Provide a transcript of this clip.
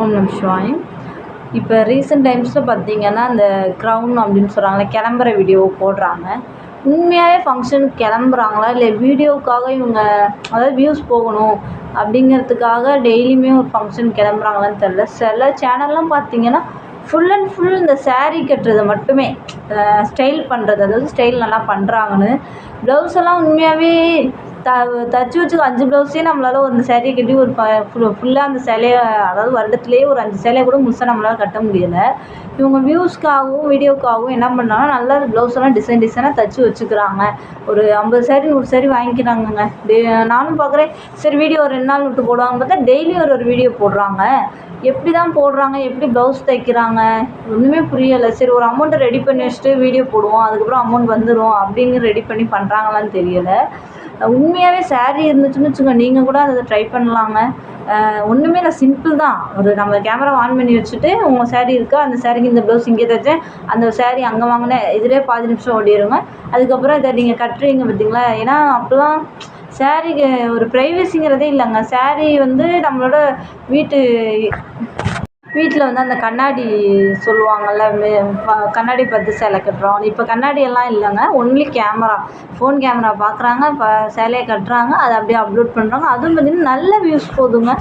ஓம் நம சிவாய. இப்போ ரீசெண்ட் டைம்ஸில் பார்த்தீங்கன்னா இந்த க்ரௌன் அப்படின்னு சொல்கிறாங்களே, கிளம்புற வீடியோ போடுறாங்க. உண்மையாகவே ஃபங்க்ஷனுக்கு கிளம்புறாங்களா இல்லை வீடியோவுக்காக இவங்க, அதாவது வியூஸ் போகணும் அப்படிங்கிறதுக்காக டெய்லியுமே ஒரு ஃபங்க்ஷன் கிளம்புறாங்களான்னு தெரில. சில சேனல்லாம் பார்த்தீங்கன்னா ஃபுல் அண்ட் ஃபுல் இந்த saree கட்டுறது மட்டுமே, ஸ்டைல் பண்ணுறது, அதாவது ஸ்டைல் நல்லா பண்ணுறாங்கன்னு. ப்ளவுஸ் எல்லாம் உண்மையாகவே தச்சு வச்சுக்க 5 ப்ளவுஸே நம்மளால் ஒரு சேரீயை கட்டி ஒரு ஃபுல்லாக அந்த சேலையை, அதாவது வருடத்துலேயே ஒரு 5 சேலையை கூட முழுசாக நம்மளால் கட்ட முடியலை. இவங்க வியூஸ்க்காகவும் வீடியோக்காகவும் என்ன பண்ணாங்கன்னா நல்லா ப்ளவுஸ் எல்லாம் டிசைனாக தச்சு வச்சுக்கிறாங்க. ஒரு 50 சேரீ 100 சேரீ வாங்கிக்கிறாங்கங்க. நானும் பார்க்குறேன், சரி வீடியோ 2 நாள் விட்டு போடுவாங்கன்னு பார்த்தா டெய்லி ஒரு வீடியோ போடுறாங்க. எப்படி தான் போடுறாங்க, எப்படி ப்ளவுஸ் தைக்கிறாங்க ஒன்றுமே புரியலை. சரி ஒரு அமௌண்ட்டை ரெடி பண்ணி வச்சுட்டு வீடியோ போடுவோம், அதுக்கப்புறம் அமௌண்ட் வந்துடும் அப்படின்னு ரெடி பண்ணி பண்ணுறாங்களான்னு தெரியலை. உண்மையாகவே saree இருந்துச்சுன்னு வச்சுக்கோங்க, நீங்கள் கூட அதை ட்ரை பண்ணலாங்க. ஒன்றுமே இல்லை, சிம்பிள் தான். ஒரு நம்ம கேமரா ஆன் பண்ணி வச்சுட்டு உங்கள் saree இருக்கா, அந்த சாரீக்கு இந்த ப்ளவுஸ் இங்கே தைச்சேன், அந்த saree அங்கே வாங்கினேன், இதிலே பாதி நிமிஷம் ஓடிடுங்க. அதுக்கப்புறம் இதை நீங்கள் கட்டுறீங்க பார்த்தீங்களா. ஏன்னா அப்போலாம் சாரீக்கு ஒரு ப்ரைவசிங்கிறதே இல்லைங்க. saree வந்து நம்மளோட வீட்டில் வந்து அந்த கண்ணாடி சொல்லுவாங்கள்ல, கண்ணாடி பார்த்து சேலை கட்டுறோம். இப்போ கண்ணாடி எல்லாம் இல்லைங்க, ஒன்லி கேமரா, ஃபோன் கேமரா பார்க்குறாங்க, இப்போ சேலையை கட்டுறாங்க, அதை அப்படியே அப்லோட் பண்ணுறாங்க. அதுவும் பார்த்திங்கன்னா நல்ல வியூஸ் போகுதுங்க.